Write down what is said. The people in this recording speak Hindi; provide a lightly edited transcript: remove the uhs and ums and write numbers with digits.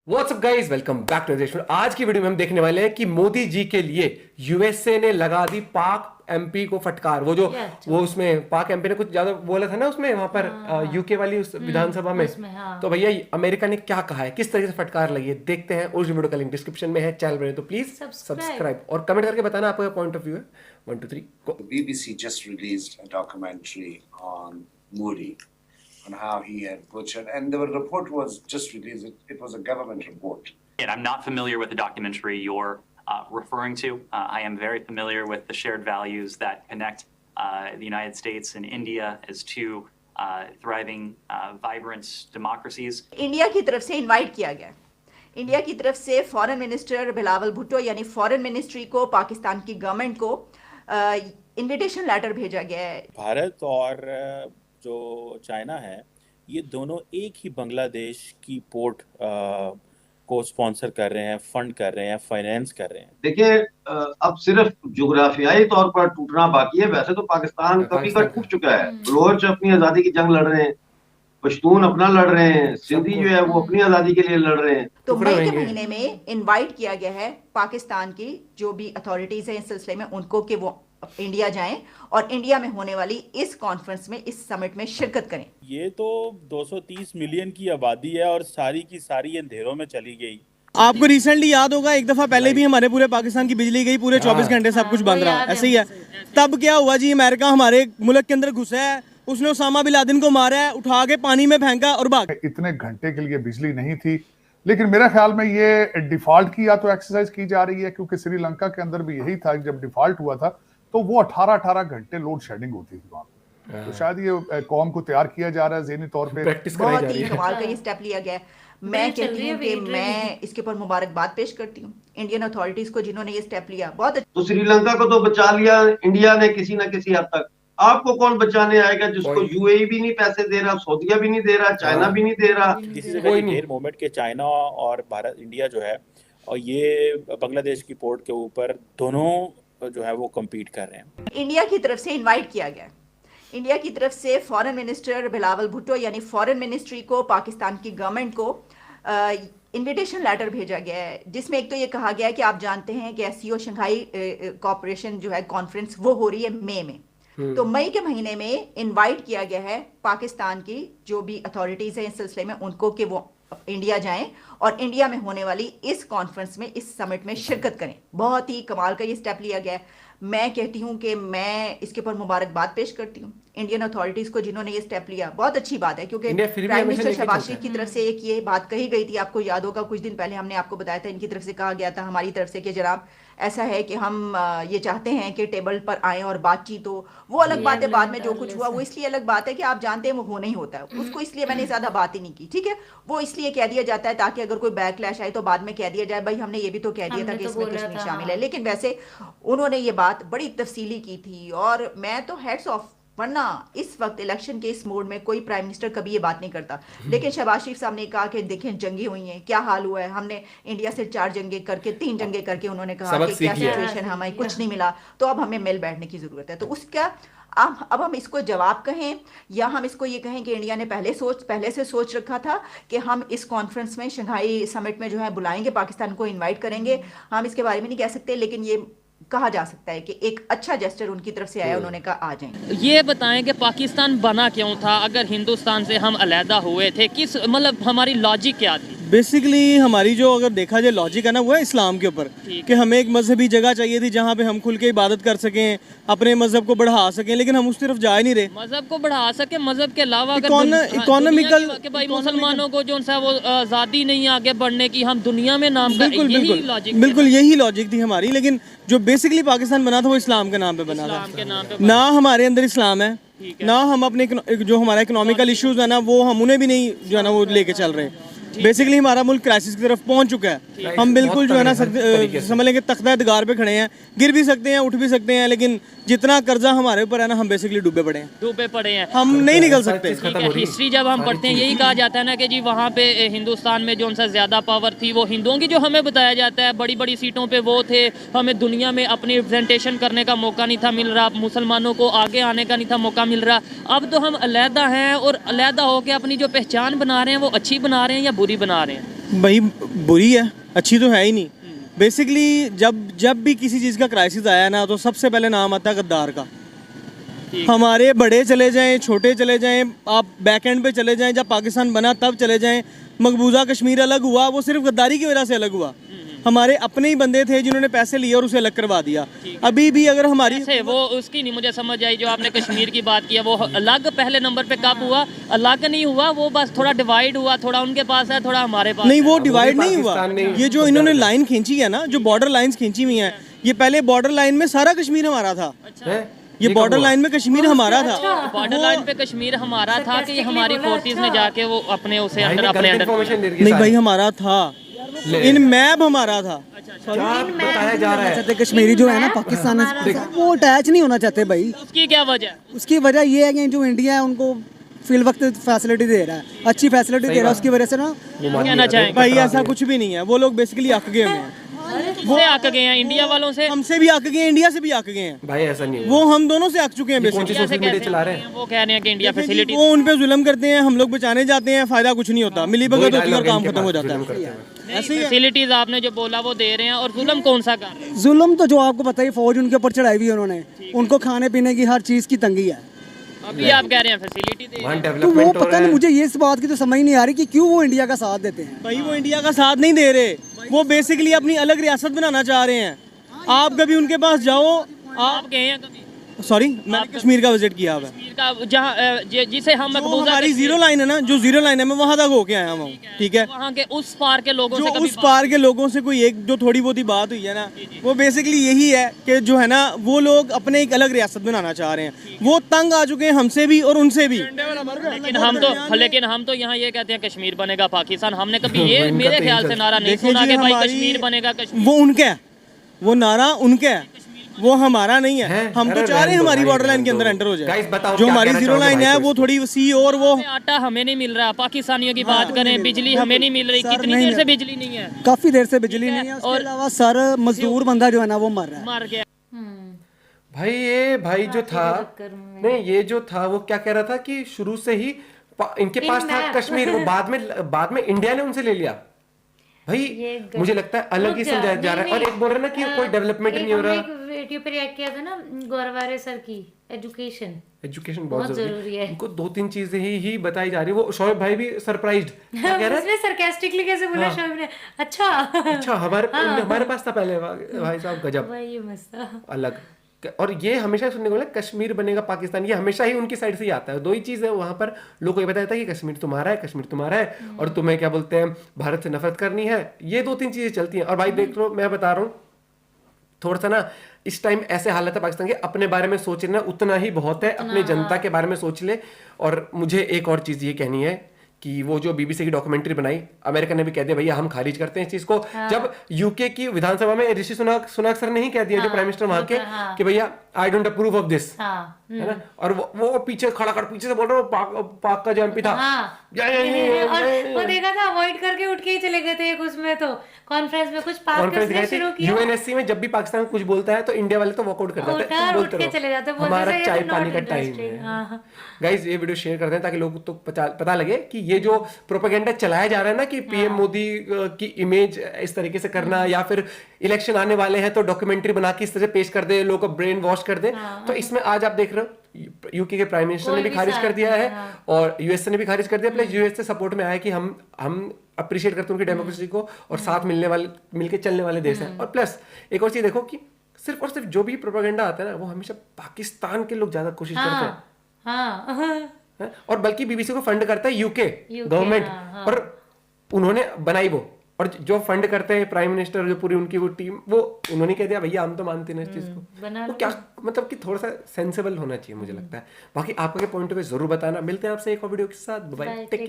WhatsApp guys, welcome back to देश। आज की वीडियो में हम देखने वाले हैं कि मोदी जी के लिए यूएसए ने लगा दी पाक एमपी को फटकार। वो उसमें पाक एमपी ने कुछ ज्यादा बोला था ना उसमें, वहां पर यूके वाली उस विधानसभा में। तो भैया अमेरिका ने क्या कहा है, किस तरीके से फटकार लगी है, देखते हैं। उस वीडियो का लिंक डिस्क्रिप्शन में है। चैनल बने तो प्लीज सब्सक्राइब और कमेंट करके बताना आपका पॉइंट ऑफ व्यू है। 1 2 3 गो। BBC just released a documentary on Modi, on how he had butchered, and the report was just released. It was a government report. And I'm not familiar with the documentary you're referring to. I am very familiar with the shared values that connect the United States and India as two thriving, vibrant democracies. India की तरफ से इनवाइट किया गया। इंडिया की तरफ से फॉरेन मिनिस्टर बिलावल भुट्टो यानी फॉरेन मिनिस्ट्री को, पाकिस्तान की गवर्नमेंट को इनविटेशन लेटर भेजा गया है। भारत और जो चाइना है, ये दोनों एक ही बांग्लादेश की पोर्ट को स्पॉन्सर कर रहे हैं, फंड कर रहे हैं, फाइनेंस कर रहे हैं। देखिए, अब सिर्फ जुग्राफियाई तौर पर टूटना बाकी है। वैसे तो पाकिस्तान कभी का टूट चुका है। बलोच अपनी आजादी की जंग लड़ रहे हैं, पश्तून अपना लड़ रहे हैं, सिंधी जो है वो अपनी आजादी के लिए लड़ रहे हैं। तो मई के महीने में इनवाइट किया गया है पाकिस्तान की जो भी अथॉरिटीज हैं इस सिलसिले में, उनको कि वो इंडिया जाएं और इंडिया में होने वाली इस कॉन्फ्रेंस में, इस समिट में शिरकत करें। ये तो 230 मिलियन की आबादी है और सारी की सारी अंधेरों में चली गई। आपको रिसेंटली याद होगा, एक दफा पहले भी हमारे पूरे पाकिस्तान की बिजली गई, पूरे 24 घंटे सब कुछ बंद रहा, ऐसे ही है। तब क्या हुआ जी, अमेरिका हमारे मुल्क के अंदर घुसा है, उसने उसामा बिन लादेन को मारा है, उठा के पानी में फेंका और भाग। इतने घंटे के लिए बिजली नहीं थी, लेकिन मेरे ख्याल में ये डिफॉल्ट की या तो एक्सरसाइज की जा रही है, क्योंकि श्रीलंका के अंदर भी यही था। जब डिफॉल्ट हुआ था तो वो 18-18 घंटे लोड शेडिंग होती थी वहां पे। तो शायद ये कौम को तैयार किया जा रहा है ज़हनी तौर पे, प्रैक्टिस कराई जा बहुत रही ही है। कमाल का ये स्टेप लिया गया है। मैं कहती हूँ कि मैं इसके ऊपर मुबारकबाद पेश करती हूँ इंडियन अथॉरिटीज को जिन्होंने ये स्टेप लिया। बहुत तो श्रीलंका को तो बचा लिया इंडिया ने किसी न किसी हद तक। आपको कौन बचाने आएगा, जिसको यूएई भी नहीं पैसे दे रहा, सऊदीया भी नहीं दे रहा, चाइना भी नहीं दे रहा। This is a very rare moment के चाइना और भारत, इंडिया जो है, और ये बांग्लादेश की पोर्ट के ऊपर दोनों जो है वो कम्पीट कर रहे हैं। इंडिया की तरफ से इनवाइट किया गया। इंडिया की तरफ से फॉरेन मिनिस्टर बिलावल भुट्टो यानी फॉरेन मिनिस्ट्री को, पाकिस्तान की गवर्नमेंट को इनविटेशन लेटर भेजा गया है, जिसमें एक तो ये कहा गया है कि आप जानते हैं कि एससीओ शंघाई कॉर्पोरेशन जो है कॉन्फ्रेंस वो हो रही है मई में। तो मई के महीने में इनवाइट किया गया है पाकिस्तान की जो भी अथॉरिटीज हैं इस सिलसिले में, उनको कि वो इंडिया जाएं और इंडिया में होने वाली इस कॉन्फ्रेंस में, इस समिट में शिरकत करें। बहुत ही कमाल का ये स्टेप लिया गया है। मैं कहती हूँ कि मैं इसके ऊपर मुबारकबाद पेश करती हूँ इंडियन अथॉरिटीज को जिन्होंने ये स्टेप लिया। बहुत अच्छी बात है, क्योंकि प्राइम मिनिस्टर शहबाज शरीफ की तरफ से एक ये बात कही गई थी, आपको याद होगा कुछ दिन पहले हमने आपको बताया था, इनकी तरफ से कहा गया था, हमारी तरफ से, कि जनाब ऐसा है कि हम ये चाहते हैं कि टेबल पर आए और बातचीत हो। वो अलग बात है, बाद में जो कुछ हुआ वो इसलिए अलग बात है कि आप जानते हैं वो होना ही होता है, उसको इसलिए मैंने ज्यादा बात ही नहीं की। ठीक है, वो इसलिए कह दिया जाता है ताकि अगर कोई बैकलैश आए तो बाद में कह दिया जाए भाई हमने ये भी तो कह दिया था कि इसमें कश्मीर शामिल है। लेकिन वैसे उन्होंने ये बात बड़ी तफसीली की थी और मैं तो हेड्स ऑफ, वरना इस वक्त इलेक्शन के इस मोड में कोई प्राइम मिनिस्टर कभी ये बात नहीं करता। लेकिन शहबाज शरीफ साहब ने कहा कि देखें जंगें हुई हैं, क्या हाल हुआ है, हमने इंडिया से 4 जंगें करके 3 जंगें करके, उन्होंने कहा कि क्या सिचुएशन, हमें कुछ नहीं मिला, तो अब हमें मिल बैठने की जरूरत है। तो उसका अब हम इसको जवाब कहें या हम इसको ये कहें कि इंडिया ने पहले से सोच रखा था कि हम इस कॉन्फ्रेंस में, शंघाई समिट में जो है बुलाएंगे, पाकिस्तान को इन्वाइट करेंगे, हम इसके बारे में नहीं कह सकते। लेकिन ये कहा जा सकता है कि एक अच्छा जेस्चर उनकी तरफ से आया, उन्होंने कहा आ जाएं। ये बताएं कि पाकिस्तान बना क्यों था, अगर हिंदुस्तान से हम अलहदा हुए थे, किस मतलब हमारी लॉजिक क्या थी? बेसिकली हमारी जो अगर देखा जाए लॉजिक है ना, वो है इस्लाम के ऊपर, कि हमें एक मजहबी जगह चाहिए थी जहाँ पे हम खुल के इबादत कर सकें, अपने मजहब को बढ़ा सकें, लेकिन हम उस तरफ जा ही नहीं रहे। मजहब को बढ़ा सके, मजहब के अलावा इकोनॉमिकल कि भाई मुसलमानों को जो है वो आज़ादी नहीं आगे बढ़ने की, हम दुनिया में नाम बिल्कुल यही लॉजिक थी हमारी। लेकिन जो बेसिकली पाकिस्तान बना था वो इस्लाम के नाम पे बना था। ना हमारे अंदर इस्लाम है, ना हम अपने जो हमारा इकोनॉमिकल इश्यूज है ना, वो हम उन्हें भी नहीं जो है ना वो लेके चल रहे हैं। बेसिकली हमारा मुल्क क्राइसिस की तरफ पहुंच चुका है। हम बिल्कुल जो है ना समझ लें कि तख्ता दगार पे खड़े हैं, गिर भी सकते हैं, उठ भी सकते हैं, लेकिन जितना कर्जा हमारे ऊपर है ना, हम बेसिकली डूबे पड़े हैं, हम नहीं निकल सकते। हिस्ट्री जब हम पढ़ते हैं यही कहा जाता है ना कि जी वहाँ पे हिंदुस्तान में जो उनसे ज़्यादा पावर थी वो हिंदुओं की, जो हमें बताया जाता है बड़ी बड़ी सीटों पे वो थे, हमें दुनिया में अपनी रिप्रेजेंटेशन करने का मौका नहीं था मिल रहा, मुसलमानों को आगे आने का नहीं था मौका मिल रहा। अब तो हम अलहदा हैं और अलहदा होकर अपनी जो पहचान बना रहे हैं वो अच्छी बना रहे हैं या बुरी बना रहे हैं? भाई बुरी है, अच्छी तो है ही नहीं। बेसिकली जब भी किसी चीज़ का क्राइसिस आया ना तो सबसे पहले नाम आता है गद्दार का। हमारे बड़े चले जाएं, छोटे चले जाएं, आप बैक एंड पे चले जाएं, जब पाकिस्तान बना तब चले जाएं, मकबूजा कश्मीर अलग हुआ, वो सिर्फ गद्दारी की वजह से अलग हुआ। हमारे अपने ही बंदे थे जिन्होंने पैसे लिए और उसे अलग करवा दिया। अभी भी अगर हमारी से वो उसकी नहीं मुझे समझ आई, जो आपने कश्मीर की बात की, वो अलग पहले नंबर पे कब हुआ? अलग नहीं हुआ, वो बस थोड़ा डिवाइड हुआ, थोड़ा उनके पास है, थोड़ा हमारे पास नहीं, है। वो डिवाइड नहीं हुआ। पाकिस्तान ने ये जो इन्होंने लाइन खींची है ना, जो बॉर्डर लाइंस खींची हुई हैं, ये पहले बॉर्डर लाइन में सारा कश्मीर हमारा था। हैं? ये बॉर्डर लाइन में कश्मीर हमारा था। बॉर्डर लाइन पे कश्मीर हमारा था कि हमारी फोर्सेस ने जाके वो अपने उसे भाई अंदर ने अपने गलत अंदर इन्फॉर्मेशन दे रही है नहीं सारी। भाई, हमारा था इन मैप हमारा था। क्या बताया जा रहा है? चाहते कश्मीरी जो है ना पाकिस्तान से वो अटैच नहीं होना चाहते भाई। उसकी क्या वजह? उसकी वजह ये है कि जो इंडिया है उनको फिल वक्त फैसिलिटी दे रहा है, अच्छी फैसिलिटी दे रहा है, उसकी वजह से ना कहना चाहेंगे भाई ऐसा कुछ भी नहीं है। वो लोग बेसिकली आक गए हुए हैं, किससे आक गए हैं? इंडिया वालों से? हमसे भी आक गए हैं, इंडिया से भी आक गए हैं। भाई ऐसा नहीं है। वो हम दोनों से आक चुके हैं कौन सी बेसिकली। सोशल मीडिया चला रहे हैं? वो कह रहे हैं कि इंडिया फैसिलिटी वो उन पे जुल्म करते हैं, हम लोग बचाने जाते हैं, फायदा कुछ नहीं होता, मिली भगत होती है और काम खत्म हो जाता है। ऐसे ही है। फैसिलिटीज आपने जो बोला वो दे रहे हैं, और जुल्म कौन सा कर रहे हैं? जुल्म तो जो आपको पता ही, फौज उनके ऊपर चढ़ाई हुई है उन्होंने, उनको खाने पीने की हर चीज की तंगी है। अभी आप कह रहे हैं फैसिलिटी दे रहे वहाँ हैं। तो वो डेवलपमेंट हो पता रहा नहीं, है। मुझे ये इस बात की तो समझ नहीं आ रही कि क्यों वो इंडिया का साथ देते हैं। भाई वो इंडिया का साथ नहीं दे रहे, वो बेसिकली अपनी अलग रियासत बनाना चाह रहे हैं। आप कभी उनके पास जाओ, आप गए हैं कभी सॉरी मैंने कश्मीर का विजिट किया हुआ है। कश्मीर का, जहाँ जिसे हम जो मकबूजा हमारी कश्मीर- जीरो लाइन है ना, जो जीरो लाइन है, मैं वहां तक होके आया हूँ। ठीक है, वहाँ के उस पार के लोगों जो से कभी उस पार के लोगों से कोई एक जो थोड़ी बहुत ही बात हुई है ना, वो बेसिकली यही है कि जो है ना, वो लोग अपने एक अलग रियासत बनाना चाह रहे हैं। वो तंग आ चुके हैं हमसे भी और उनसे भी। लेकिन हम तो यहाँ ये कहते हैं कश्मीर बनेगा पाकिस्तान। हमने कभी ये इनका मेरे तो ख्याल से यही नारा नहीं देखिए सुना जी, कि भाई हमारी- कश्मीर बनेगा कश्मीर। वो उनका है, वो नारा उनका है, वो हमारा नहीं है। हैं? हम तो अरे चाह रहे हैं रहने दो हमारी भाई, बॉर्डर लाइन रहने के अंदर दो। एंटर हो जाए। Guys, बताओ जो क्या हमारी कहना जीरो चाहोगे लाइन भाई है को वो इसमें? थोड़ी वसी और वो आटा हमें नहीं मिल रहा, पाकिस्तानियों की बात करें, बिजली हमें नहीं मिल रही। सर, कितनी नहीं देर से है। बिजली नहीं है? काफी देर से बिजली नहीं है, उसके और- अलावा सर मजदूर बंदा जो है ना वो मर रहा है। मर गया। भाई ये भाई जो था, नहीं ये जो था वो क्या कह रहा था कि शुरू से ही इनके पास था कश्मीर, वो बाद में इंडिया ने उनसे ले लिया। भाई मुझे लगता है अलग ही समझाया जा रहा है। और एक बोल रहे ना कि कोई डेवलपमेंट नहीं हो रहा। वीडियो पे रिएक्ट किया था ना गौरवारे सर की एजुकेशन एजुकेशन बहुत बहुत जरूरी है। उनको 2-3 चीजें ही बताई जा रही है। वो शोएब भाई भी सरप्राइज्ड क्या कह रहे उसने सरकास्टिकली कैसे बोला शोएब ने? अच्छा अच्छा हमारे पास था पहले भाई साहब, गजब भाई ये मस्त था। अलग। और ये हमेशा सुनने को मिला कश्मीर बनेगा पाकिस्तान, ये हमेशा ही उनकी साइड से ही आता है। दो ही चीज है वहां पर, लोगों को ये बताया था कि कश्मीर तुम्हारा है, कश्मीर तुम्हारा है, और तुम्हें क्या बोलते हैं भारत से नफरत करनी है। ये 2-3 चीजें चलती हैं। और भाई देख लो, मैं बता रहा हूँ थोड़ा सा ना, इस टाइम ऐसे हालत है पाकिस्तान के, अपने बारे में सोच लेना उतना ही बहुत है, अपनी जनता के बारे में सोच ले। और मुझे एक और चीज ये कहनी है कि वो जो बीबीसी की डॉक्यूमेंट्री बनाई, अमेरिका ने भी कह दिया भैया हम खारिज करते हैं इस चीज को। जब यूके की विधानसभा में ऋषि सुनक सर ने ही कह दिया, जो प्राइम मिनिस्टर वहां के, कि भैया I don't approve of this, है ना। और वो पीछे खड़ा कर, पीछे से बोल रहा हूँ, पाक का जो एमपी था, और वो देखा था अवॉइड करके उठ के ही चले गए थे एक उसमें, तो कॉन्फ्रेंस में कुछ पास कॉन्फ्रेंस करने गए शुरू थे किया। यूएनएससी में। जब भी पाकिस्तान कुछ बोलता है तो इंडिया वाले तो वॉकआउट कर जाते हैं, उठ के चले जाते हैं, बोलते हमारा हैं, चाय "You're पानी not का टाइम interested." है। हाँ। गाइज ये वीडियो शेयर कर दें ताकि लोगों को पता लगे कि ये जो प्रोपेगेंडा चलाया जा रहा है ना कि पीएम मोदी की इमेज इस तरीके से करना, या फिर इलेक्शन आने वाले हैं तो डॉक्यूमेंट्री बना के इस तरह से पेश कर दे, लोगों को ब्रेन वॉश कर दे। तो इसमें आज आप देख रहे हो यूके के प्राइम मिनिस्टर ने भी खारिज कर दिया है, और यूएस ने भी खारिज कर दिया। प्लस यूएस से सपोर्ट में आया कि हम अप्रिशिएट करते हैं उनकी डेमोक्रेसी को, और साथ मिलके चलने वाले देश हैं। और प्लस एक और चीज देखो कि सिर्फ और सिर्फ जो भी प्रोपेगेंडा आता है ना, वो हमेशा पाकिस्तान के लोग ज्यादा कोशिश करते हैं। हाँ और बल्कि बीबीसी को फंड करता है यूके UK, गवर्नमेंट, हाँ। और उन्होंने बनाई वो, और जो फंड करते हैं प्राइम मिनिस्टर, जो पूरी उनकी वो टीम, वो उन्होंने कह दिया भैया हम तो मानते हैं इस चीज को। वो क्या मतलब कि थोड़ा सा सेंसिबल होना चाहिए मुझे लगता है। बाकी आपका क्या पॉइंट ऑफ व्यू जरूर बताना। मिलते हैं आपसे एक और वीडियो के साथ। Bye, take care.